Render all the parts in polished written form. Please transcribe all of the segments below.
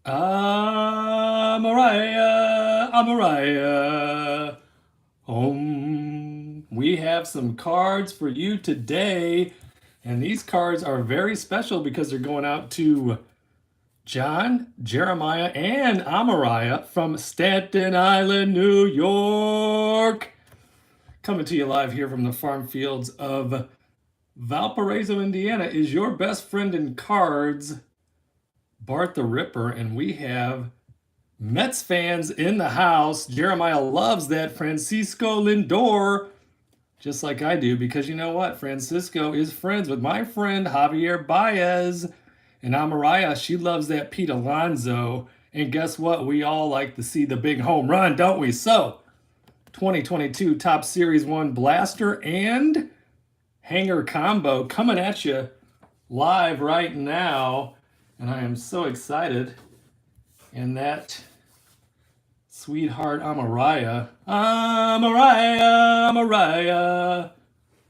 Amariah. We have some cards for you today, and these cards are very special because they're going out to John, Jeremiah, and Amariah from Staten Island, New York. Coming to you live here from the farm fields of Valparaiso, Indiana, is your best friend in cards, Bart the Ripper, and we have Mets fans in the house. Jeremiah loves that Francisco Lindor, just like I do, because you know what? Francisco is friends with my friend Javier Baez. And Amariah, she loves that Pete Alonso. And guess what? We all like to see the big home run, don't we? So, 2022 Top Series 1 Blaster and Hanger combo coming at you live right now. And I am so excited. And that sweetheart Amariah, Amariah,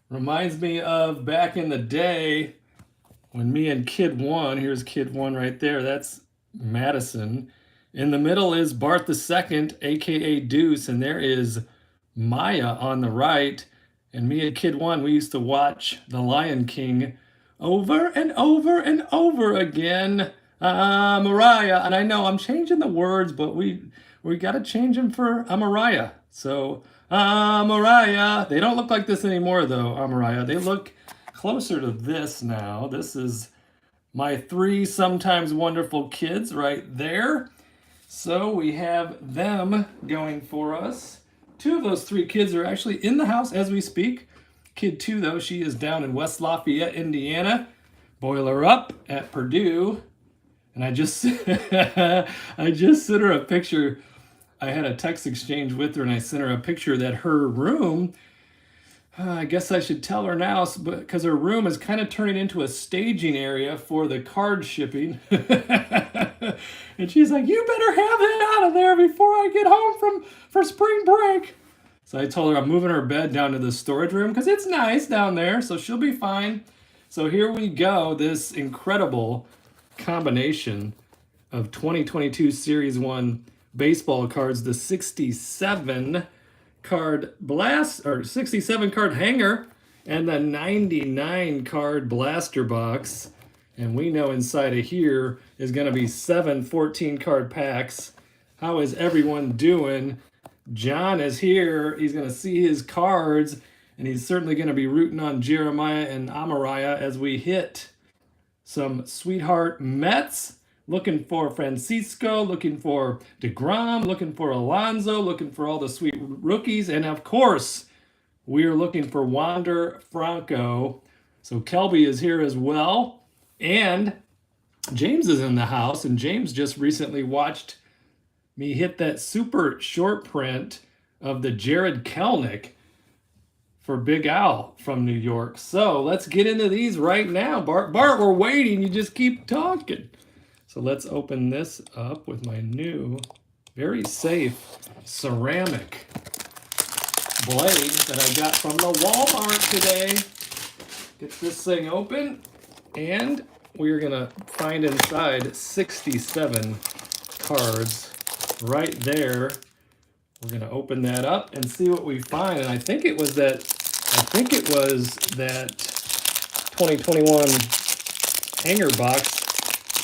reminds me of back in the day when me and Kid One, here's Kid One right there, that's Madison. In the middle is Bart the Second, aka Deuce, and there is Maya on the right. And me and Kid One, we used to watch The Lion King over and over and over again. Amariah, and I know I'm changing the words, but we got to change them for Amariah. So Amariah, they don't look like this anymore though. Amariah, they look closer to this now. This is my three sometimes wonderful kids right there. So we have them going for us. Two of those three kids are actually in the house as we speak. Kid two, though, she is down in West Lafayette, Indiana. Boiler up at Purdue. And I just I just sent her a picture. I had a text exchange with her, and I sent her a picture that her room, I guess I should tell her now, because her room is kind of turning into a staging area for the card shipping. And she's like, you better have it out of there before I get home for spring break. So I told her I'm moving her bed down to the storage room because it's nice down there, so she'll be fine. So here we go, this incredible combination of 2022 Series 1 baseball cards, the 67 card blast or 67 card hanger and the 99 card blaster box. And we know inside of here is going to be 7 14 card packs. How is everyone doing? John is here. He's going to see his cards, and he's certainly going to be rooting on Jeremiah and Amariah as we hit some sweetheart Mets. Looking for Francisco, looking for DeGrom, looking for Alonso, looking for all the sweet rookies. And of course, we are looking for Wander Franco. So Kelby is here as well. And James is in the house. And James just recently watched me hit that super short print of the Jared Kelnick for Big Al from New York. So let's get into these right now. Bart, we're waiting. You just keep talking. So let's open this up with my new, very safe ceramic blade that I got from the Walmart today. Get this thing open, and we're gonna find inside 67 cards right there. We're gonna open that up and see what we find. And I think it was that 2021 hanger box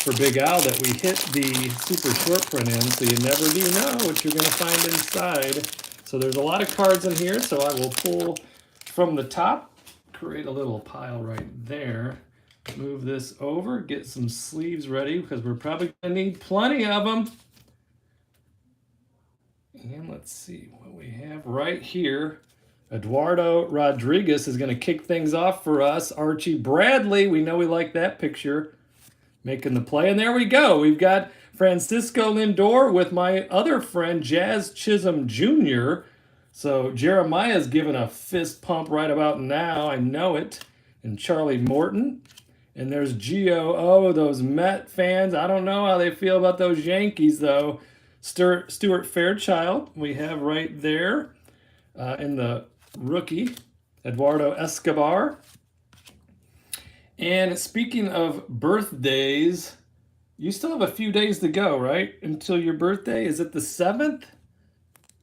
for Big Al that we hit the super short print in, so you never do know what you're going to find inside. So there's a lot of cards in here, so I will pull from the top, create a little pile right there, move this over, get some sleeves ready, because we're probably going to need plenty of them. And let's see what we have right here. Eduardo Rodriguez is going to kick things off for us. Archie Bradley, we know we like that picture, making the play. And there we go. We've got Francisco Lindor with my other friend, Jazz Chisholm Jr. So Jeremiah's giving a fist pump right about now. I know it. And Charlie Morton. And there's Gio. Oh, those Met fans. I don't know how they feel about those Yankees, though. Stuart Fairchild we have right there in the rookie. Eduardo Escobar. And speaking of birthdays, You still have a few days to go, right? Until your birthday. Is it the 7th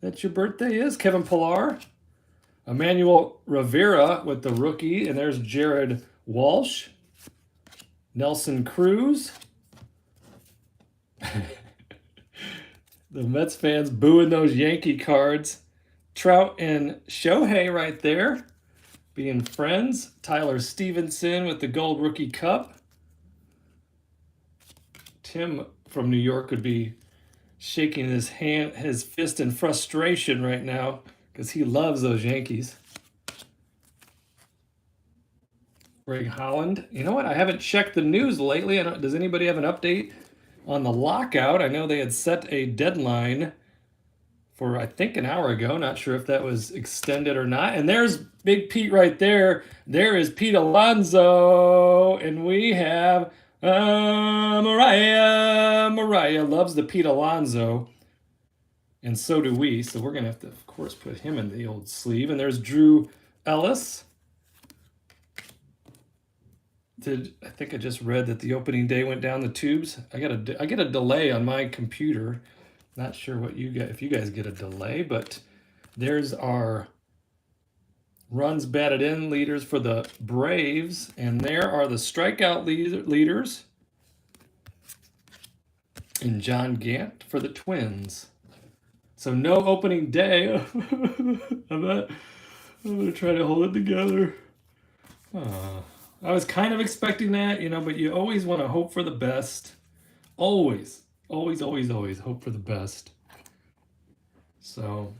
that your birthday is? Kevin Pillar. Emmanuel Rivera with the rookie. And there's Jared Walsh. Nelson Cruz. The Mets fans booing those Yankee cards. Trout and Shohei right there being friends. Tyler Stevenson with the Gold Rookie Cup. Tim from New York would be shaking his fist in frustration right now because he loves those Yankees. Greg Holland. You know what? I haven't checked the news lately. Does anybody have an update on the lockout? I know they had set a deadline for, I think, an hour ago. Not sure if that was extended or not. And there's Big Pete right there. There is Pete Alonso. And we have Amariah. Amariah loves the Pete Alonso. And so do we. So we're going to have to, of course, put him in the old sleeve. And there's Drew Ellis. I think I just read that the opening day went down the tubes. I get a delay on my computer. Not sure what you get, if you guys get a delay, but there's our runs batted in leaders for the Braves, and there are the strikeout leaders and John Gant for the Twins. So no opening day. I'm gonna try to hold it together. I was kind of expecting that, but you always want to hope for the best. Always, always, always, always hope for the best. So,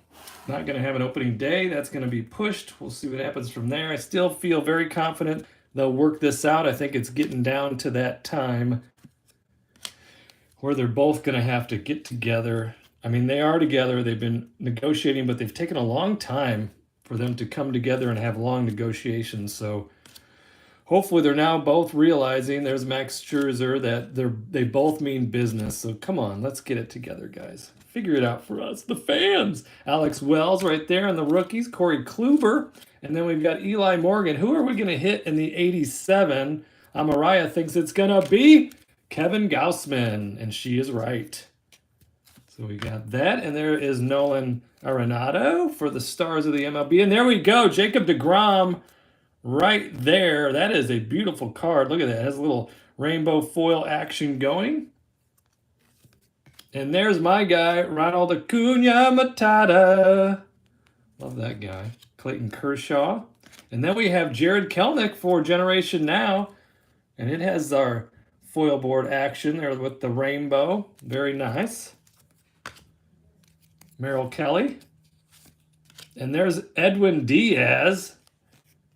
not going to have an opening day. That's going to be pushed. We'll see what happens from there. I still feel very confident they'll work this out. I think it's getting down to that time where they're both going to have to get together. I mean, they are together. They've been negotiating, but they've taken a long time for them to come together and have long negotiations. So, hopefully they're now both realizing, there's Max Scherzer, that they both mean business. So come on, let's get it together, guys. Figure it out for us, the fans. Alex Wells right there on the rookies. Corey Kluber. And then we've got Eli Morgan. Who are we going to hit in the 87? Amariah thinks it's going to be Kevin Gaussman. And she is right. So we got that. And there is Nolan Arenado for the Stars of the MLB. And there we go, Jacob deGrom. Right there. That is a beautiful card. Look at that. It has a little rainbow foil action going. And there's my guy, Ronald Acuna Matata. Love that guy. Clayton Kershaw. And then we have Jared Kelenic for Generation Now. And it has our foil board action there with the rainbow. Very nice. Merrill Kelly. And there's Edwin Diaz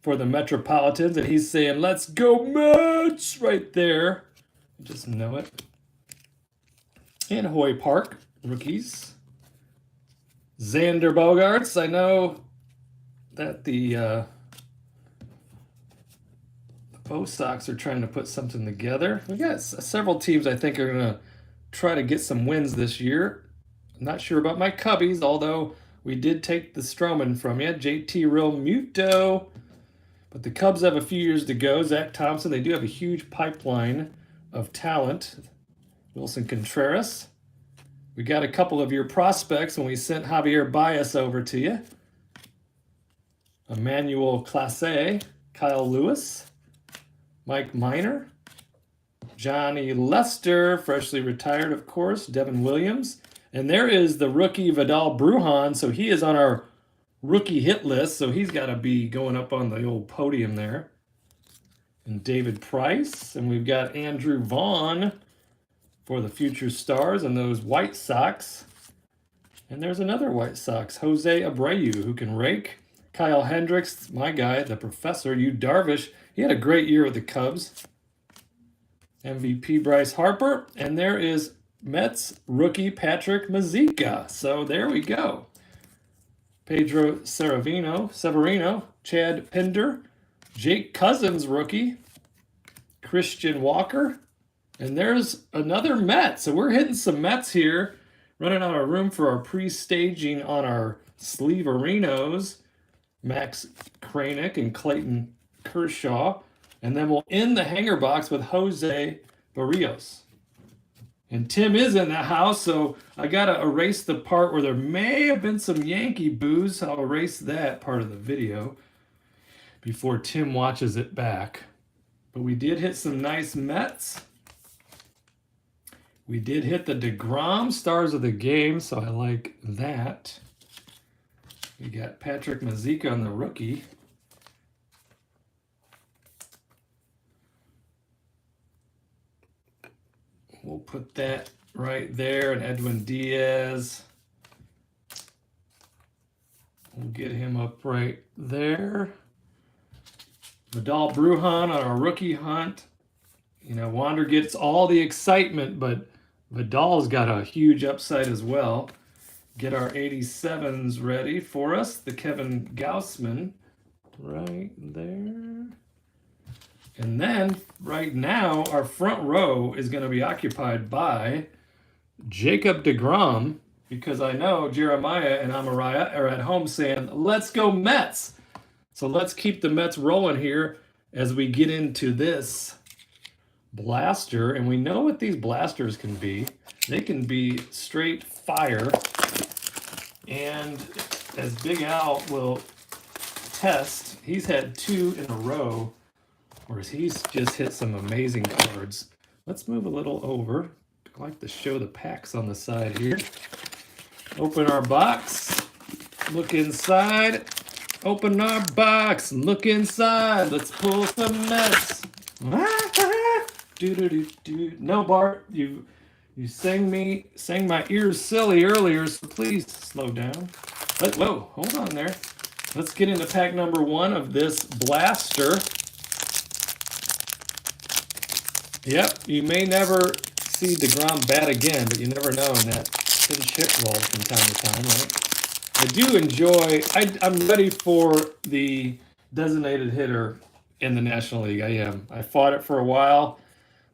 for the Metropolitans, and he's saying, "Let's go Mets!" right there. Just know it. And Hoy Park, rookies. Xander Bogaerts. I know that the Bo Sox are trying to put something together. We got several teams I think are going to try to get some wins this year. I'm not sure about my Cubbies, although we did take the Stroman from you. JT Realmuto. But the Cubs have a few years to go. Zach Thompson, they do have a huge pipeline of talent. Wilson Contreras. We got a couple of your prospects when we sent Javier Baez over to you. Emmanuel Clase, Kyle Lewis, Mike Minor, Johnny Lester, freshly retired, of course, Devin Williams. And there is the rookie Vidal Brujan, so he is on our rookie hit list, so he's got to be going up on the old podium there. And David Price, and we've got Andrew Vaughn for the future Stars and those White Sox. And there's another White Sox, Jose Abreu, who can rake. Kyle Hendricks, my guy, the professor. Yu Darvish, he had a great year with the Cubs. MVP Bryce Harper, and there is Mets rookie Patrick Mazeika. So there we go. Pedro Severino, Chad Pinder, Jake Cousins rookie, Christian Walker, and there's another Met. So we're hitting some Mets here, running out of room for our pre-staging on our Sleeve-Arinos, Max Kranick and Clayton Kershaw, and then we'll end the hanger box with Jose Barrios. And Tim is in the house, so I got to erase the part where there may have been some Yankee boos. I'll erase that part of the video before Tim watches it back. But we did hit some nice Mets. We did hit the DeGrom stars of the game, so I like that. We got Patrick Mazeika on the rookie. We'll put that right there, and Edwin Diaz. We'll get him up right there. Vidal Brujan on our rookie hunt. You know, Wander gets all the excitement, but Vidal's got a huge upside as well. Get our 87s ready for us. The Kevin Gaussman right there. And then, right now, our front row is going to be occupied by Jacob deGrom, because I know Jeremiah and Amariah are at home saying, let's go Mets. So let's keep the Mets rolling here as we get into this blaster. And we know what these blasters can be. They can be straight fire. And as Big Al will test, he's had 2 in a row, whereas he's just hit some amazing cards. Let's move a little over. I like to show the packs on the side here. Open our box. Look inside. Open our box. Look inside. Let's pull some Mets. No, Bart, you sang my ears silly earlier, so please slow down. Whoa, hold on there. Let's get into pack number 1 of this blaster. Yep, you may never see DeGrom bat again, but you never know in that pinch hit roll from time to time, right? I do enjoy, I'm ready for the designated hitter in the National League. I am. I fought it for a while,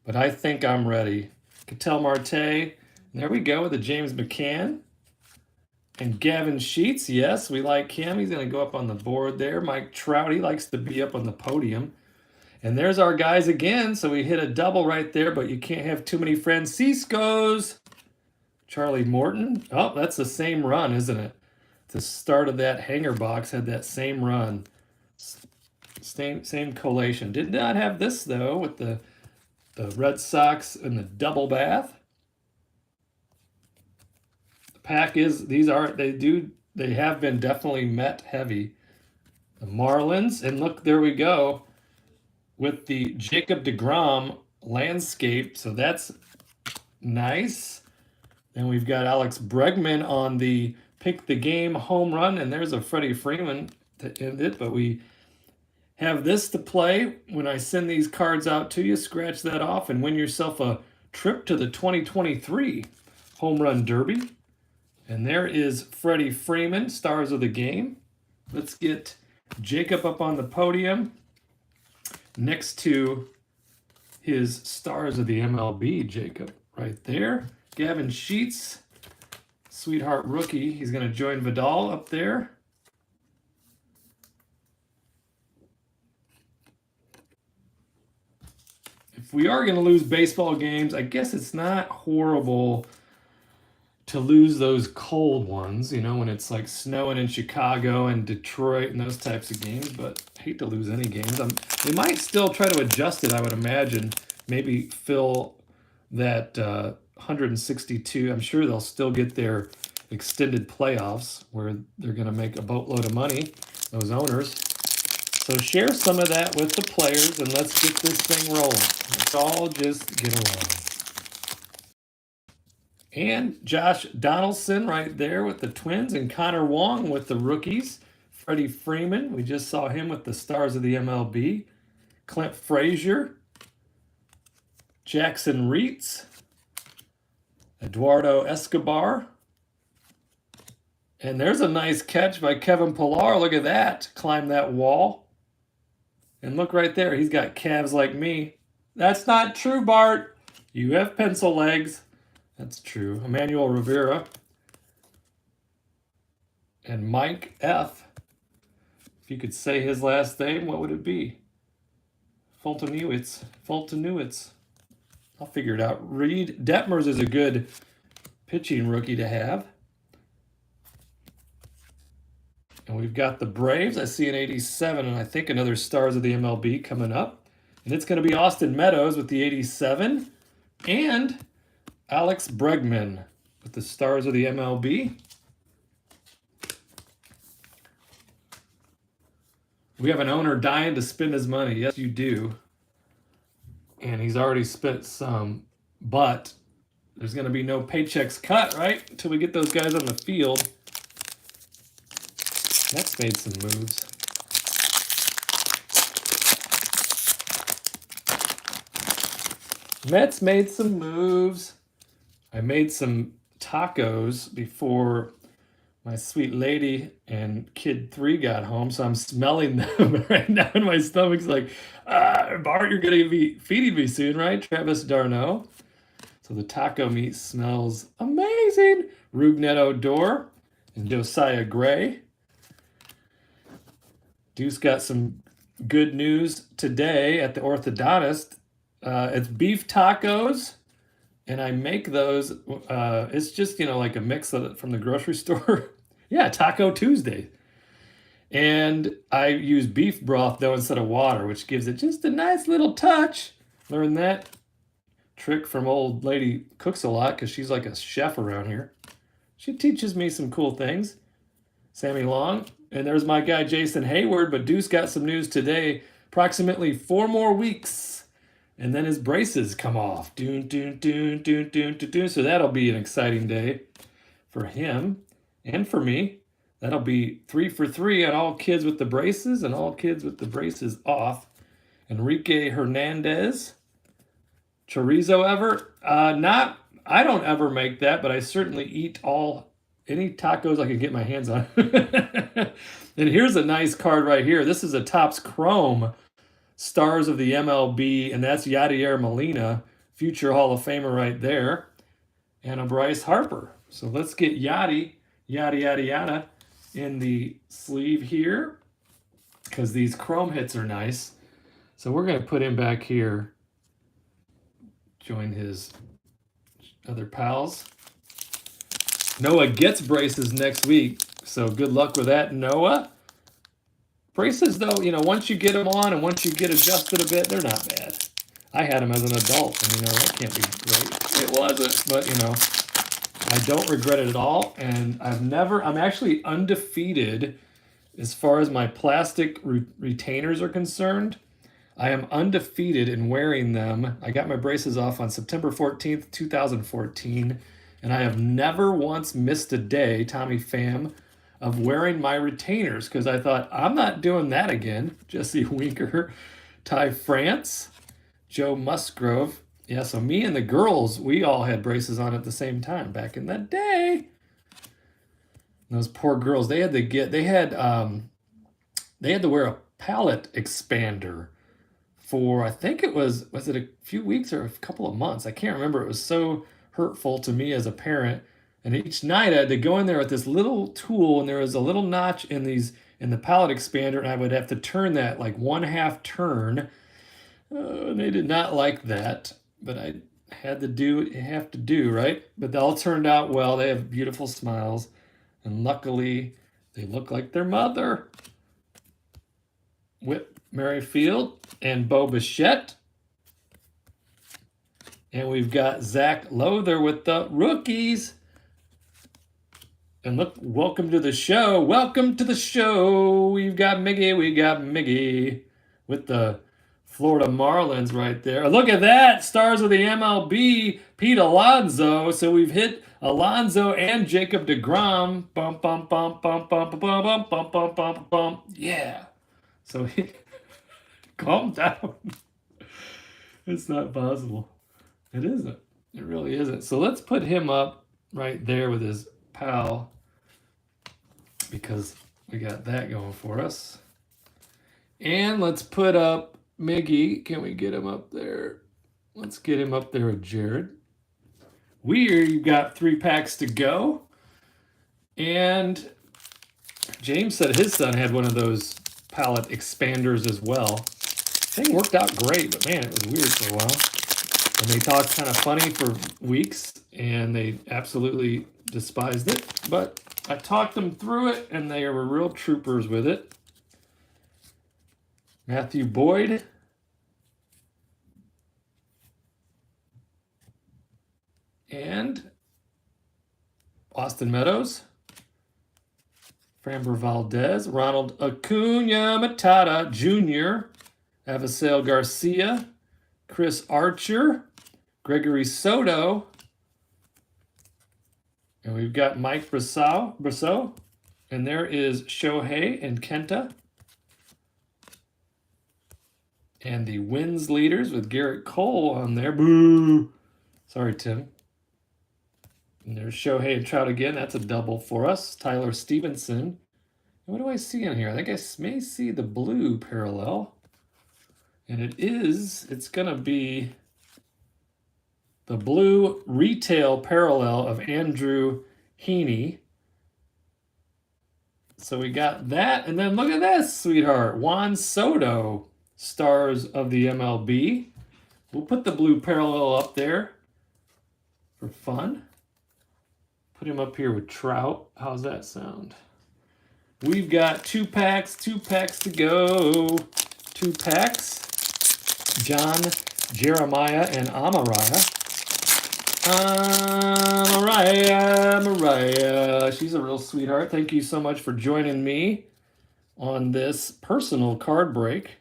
but I think I'm ready. Ketel Marte, there we go with the James McCann. And Gavin Sheets, yes, we like him. He's going to go up on the board there. Mike Trout, he likes to be up on the podium. And there's our guys again, so we hit a double right there, but you can't have too many Franciscos. Charlie Morton, oh, that's the same run, isn't it? The start of that hanger box had that same run. Same collation. Did not have this, though, with the Red Sox and the double bath. The pack is, they have been definitely Met heavy. The Marlins, and look, there we go, with the Jacob deGrom landscape, so that's nice. Then we've got Alex Bregman on the pick the game home run, and there's a Freddie Freeman to end it, but we have this to play. When I send these cards out to you, scratch that off and win yourself a trip to the 2023 Home Run Derby. And there is Freddie Freeman, stars of the game. Let's get Jacob up on the podium next to his stars of the MLB, Jacob, right there. Gavin Sheets, sweetheart rookie. He's going to join Vidal up there. If we are going to lose baseball games, I guess it's not horrible to lose those cold ones, you know, when it's like snowing in Chicago and Detroit and those types of games, but I hate to lose any games. They might still try to adjust it, I would imagine. Maybe fill that 162. I'm sure they'll still get their extended playoffs where they're going to make a boatload of money, those owners. So share some of that with the players and let's get this thing rolling. Let's all just get along. And Josh Donaldson right there with the Twins, and Connor Wong with the rookies. Freddie Freeman, we just saw him with the stars of the MLB. Clint Frazier. Jackson Reitz. Eduardo Escobar. And there's a nice catch by Kevin Pillar. Look at that. Climb that wall. And look right there. He's got calves like me. That's not true, Bart. You have pencil legs. That's true. Emmanuel Rivera. And Mike F. If you could say his last name, what would it be? Fultonewitz. I'll figure it out. Reed Detmers is a good pitching rookie to have. And we've got the Braves. I see an 87, and I think another Stars of the MLB coming up. And it's going to be Austin Meadows with the 87, and Alex Bregman with the Stars of the MLB. We have an owner dying to spend his money. Yes, you do. And he's already spent some, but there's going to be no paychecks cut, right? Until we get those guys on the field. Mets made some moves. Mets made some moves. I made some tacos before my sweet lady and kid 3 got home, so I'm smelling them right now, and my stomach's like, Bart, you're going to be feeding me soon, right? Travis Darno. So the taco meat smells amazing. Rougned Odor and Josiah Gray. Deuce got some good news today at the orthodontist. It's beef tacos, and I make those. It's just, like a mix from the grocery store. Yeah, Taco Tuesday. And I use beef broth, though, instead of water, which gives it just a nice little touch. Learned that trick from old lady Cooks a Lot, because she's like a chef around here. She teaches me some cool things. Sammy Long. And there's my guy Jason Hayward, but Deuce got some news today. Approximately 4 more weeks, and then his braces come off. So that'll be an exciting day for him and for me. That'll be 3 for 3 on all kids with the braces and all kids with the braces off. Enrique Hernandez. Chorizo ever? I don't ever make that, but I certainly eat any tacos I can get my hands on. And here's a nice card right here. This is a Topps Chrome Stars of the MLB, and that's Yadier Molina, future Hall of Famer right there, and a Bryce Harper. So let's get yada, yada, in the sleeve here, because these Chrome hits are nice. So we're going to put him back here, join his other pals. Noah gets braces next week, so good luck with that, Noah. Braces, though, once you get them on and once you get adjusted a bit, they're not bad. I had them as an adult, and, that can't be great. It wasn't, but, I don't regret it at all, and I'm actually undefeated as far as my plastic retainers are concerned. I am undefeated in wearing them. I got my braces off on September 14th, 2014, and I have never once missed a day, Tommy Pham, of wearing my retainers, because I thought, I'm not doing that again. Jesse Winker, Ty France, Joe Musgrove. Yeah, so me and the girls, we all had braces on at the same time back in the day. Those poor girls, they had to wear a palate expander for, I think it was it a few weeks or a couple of months? I can't remember. It was so hurtful to me as a parent. And each night I had to go in there with this little tool, and there was a little notch in the palate expander, and I would have to turn that like 1/2 turn. And they did not like that, but I had to do what you have to do, right? But they all turned out well. They have beautiful smiles, and luckily they look like their mother. Whit Merrifield and Bo Bichette. And we've got Zach Lowther with the rookies. And look, welcome to the show. Welcome to the show. We got Miggy with the Florida Marlins right there. Look at that. Stars of the MLB, Pete Alonso. So we've hit Alonso and Jacob deGrom. Bum, bum, bum, bum, bum, bum, bum, bum, bum, bum, bum. Yeah. So calm down. It's not possible. It isn't. It really isn't. So let's put him up right there with his pal, because we got that going for us. And let's put up Miggy. Can we get him up there? Let's get him up there with Jared. We've got 3 packs to go. And James said his son had one of those palette expanders as well. Thing worked out great, but man, it was weird for a while. And they talked kind of funny for weeks, and they absolutely despised it. But I talked them through it, and they were real troopers with it. Matthew Boyd. And Austin Meadows. Framber Valdez. Ronald Acuna Matata Jr. Avisail Garcia. Chris Archer. Gregory Soto. And we've got Mike Brosseau. And there is Shohei and Kenta. And the wins leaders with Garrett Cole on there. Boo! Sorry, Tim. And there's Shohei and Trout again. That's a double for us. Tyler Stevenson. And what do I see in here? I think I may see the blue parallel. And it's going to be the blue retail parallel of Andrew Heaney. So we got that. And then look at this, sweetheart. Juan Soto, stars of the MLB. We'll put the blue parallel up there for fun. Put him up here with Trout. How's that sound? We've got two packs to go. 2 packs. John, Jeremiah, and Amariah. Amariah. She's a real sweetheart. Thank you so much for joining me on this personal card break.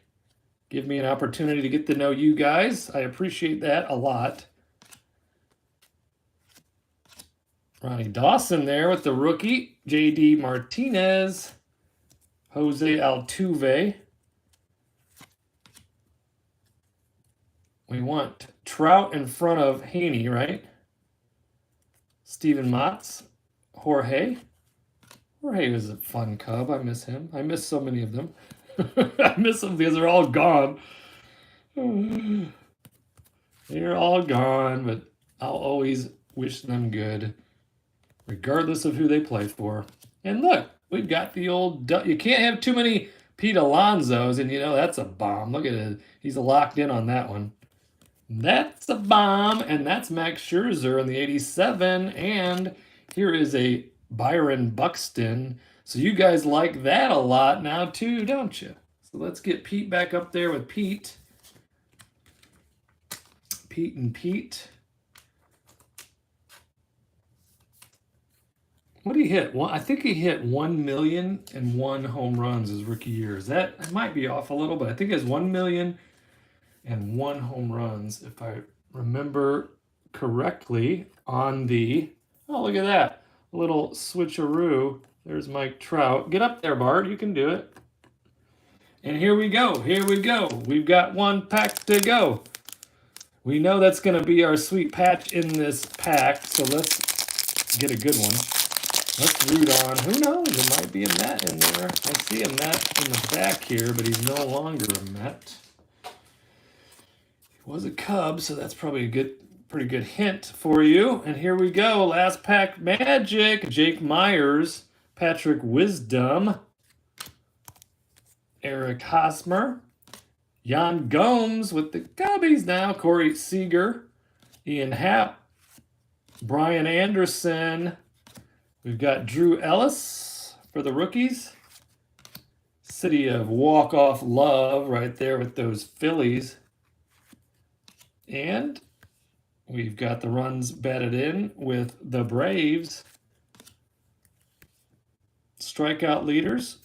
Give me an opportunity to get to know you guys. I appreciate that a lot. Ronnie Dawson there with the rookie. J.D. Martinez. Jose Altuve. We want Trout in front of Heaney, right? Steven Matz. Jorge. Jorge was a fun Cub. I miss him. I miss so many of them. I miss them because they're all gone. They're all gone, but I'll always wish them good, regardless of who they play for. And look, we've got the old... You can't have too many Pete Alonsos, and you know that's a bomb. Look at it. He's locked in on that one. That's a bomb, and that's Max Scherzer in the 87. And here is a Byron Buxton. So you guys like that a lot now too, don't you? So let's get Pete back up there with Pete. Pete and Pete. What did he hit? I think he hit 1,000,001 home runs his rookie year. I might be off a little, but I think it has 1,000,001 home runs, if I remember correctly, on the... Oh, look at that. A little switcheroo. There's Mike Trout. Get up there, Bart. You can do it. And here we go. Here we go. We've got 1 pack to go. We know that's going to be our sweet patch in this pack, so let's get a good one. Let's root on. Who knows? There might be a Met in there. I see a Met in the back here, but he's no longer a Met. He was a Cub, so that's probably a pretty good hint for you. And here we go. Last pack magic. Jake Myers, Patrick Wisdom, Eric Hosmer, Jan Gomes with the Cubbies now, Corey Seager, Ian Happ, Brian Anderson. We've got Drew Ellis for the rookies. City of Walk-Off Love right there with those Phillies. And we've got the runs batted in with the Braves. Strikeout leaders.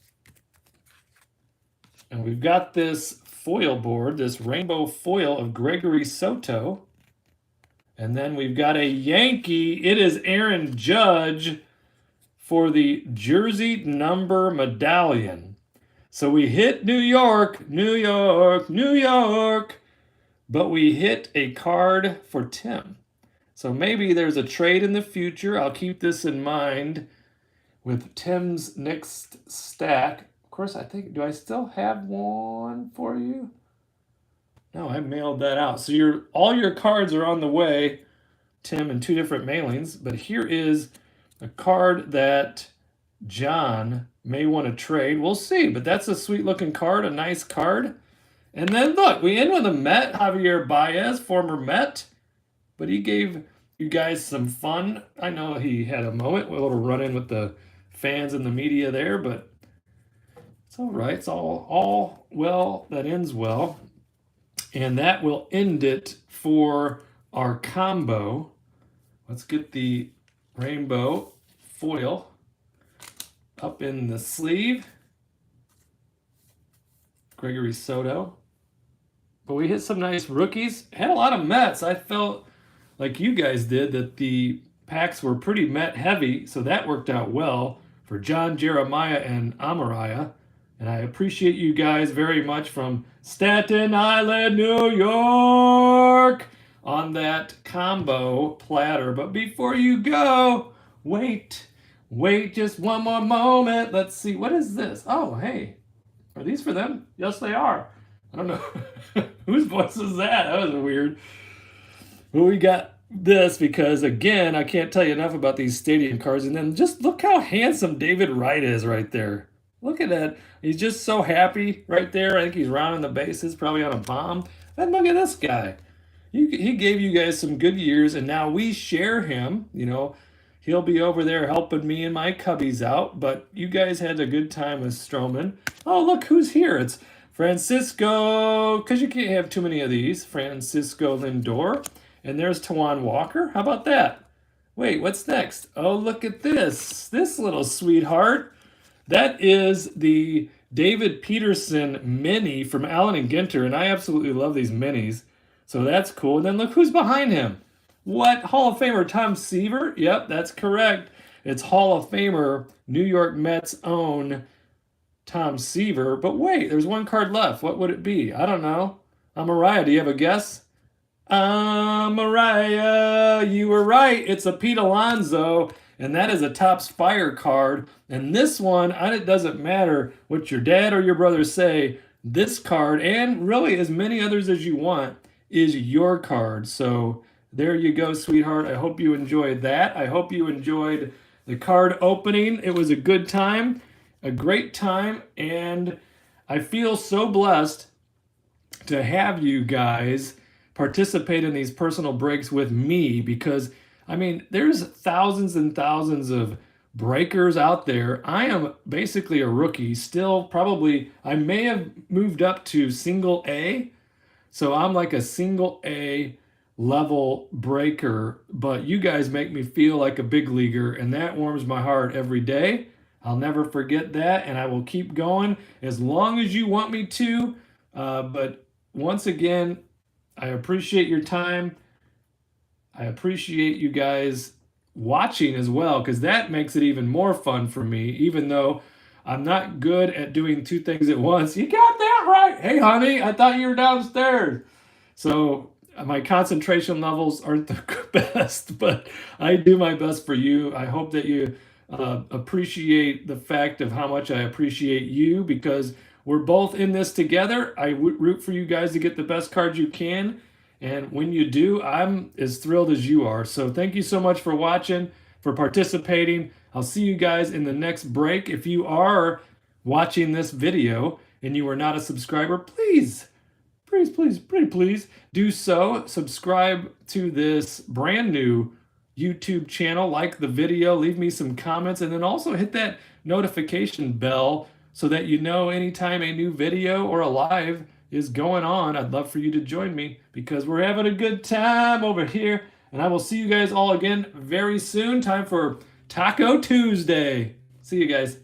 And we've got this foil board, this rainbow foil of Gregory Soto. And then we've got a Yankee. It is Aaron Judge for the jersey number medallion. So we hit New York, New York, New York, but we hit a card for Tim. So maybe there's a trade in the future. I'll keep this in mind with Tim's next stack. Of course, I think, do I still have one for you? No, I mailed that out. So all your cards are on the way, Tim, in 2 different mailings. But here is a card that John may want to trade. We'll see, but that's a sweet-looking card, a nice card. And then, look, we end with a Met, Javier Baez, former Met. but he gave you guys some fun. I know he had a moment, a little run-in with the fans and the media there, but it's all right. It's all well that ends well. And that will end it for our combo. Let's get the rainbow foil up in the sleeve. Gregory Soto. But we hit some nice rookies. Had a lot of Mets. I felt like you guys did that the packs were pretty Met heavy, so that worked out well for John, Jeremiah, and Amariah. And I appreciate you guys very much from Staten Island, New York, on that combo platter. But before you go, wait just one more moment. Let's see, what is this? Oh, hey, are these for them? Yes, they are. I don't know. Whose voice is that? That was weird. Well, we got this because, again, I can't tell you enough about these stadium cards. And then just look how handsome David Wright is right there. Look at that. He's just so happy right there. I think he's rounding the bases, probably on a bomb. And look at this guy. He gave you guys some good years, and now we share him. You know, he'll be over there helping me and my cubbies out. But you guys had a good time with Stroman. Oh, look who's here. It's Francisco, because you can't have too many of these. Francisco Lindor. And there's Tawan Walker. How about that? Wait, what's next? Oh, look at this. This little sweetheart. That is the David Peterson mini from Allen and Ginter, and I absolutely love these minis. So that's cool. And then look who's behind him. What? Hall of Famer Tom Seaver? Yep, that's correct. It's Hall of Famer New York Mets own Tom Seaver. But wait, there's one card left. What would it be? I don't know. Amariah, do you have a guess? Amariah, you were right. It's a Pete Alonso. And that is a Topps Fire card. And this one, it doesn't matter what your dad or your brother say, this card, and really as many others as you want, is your card. So there you go, sweetheart. I hope you enjoyed that. I hope you enjoyed the card opening. It was a good time, a great time, and I feel so blessed to have you guys participate in these personal breaks with me because I mean, there's thousands and thousands of breakers out there. I am basically a rookie. Still, probably, I may have moved up to single A. So I'm like a single A level breaker. But you guys make me feel like a big leaguer. And that warms my heart every day. I'll never forget that. And I will keep going as long as you want me to. But once again, I appreciate your time. I appreciate you guys watching as well, because that makes it even more fun for me, even though I'm not good at doing two things at once. You got that right. Hey, honey, I thought you were downstairs. So my concentration levels aren't the best, but I do my best for you. I hope that you appreciate the fact of how much I appreciate you, because we're both in this together. I root for you guys to get the best cards you can. And when you do, I'm as thrilled as you are. So thank you so much for watching, for participating. I'll see you guys in the next break. If you are watching this video and you are not a subscriber, please do so. Subscribe to this brand new YouTube channel. Like the video, leave me some comments, and then also hit that notification bell so that you know anytime a new video or a live is going on. I'd love for you to join me because we're having a good time over here. And I will see you guys all again very soon. Time for Taco Tuesday. See you guys.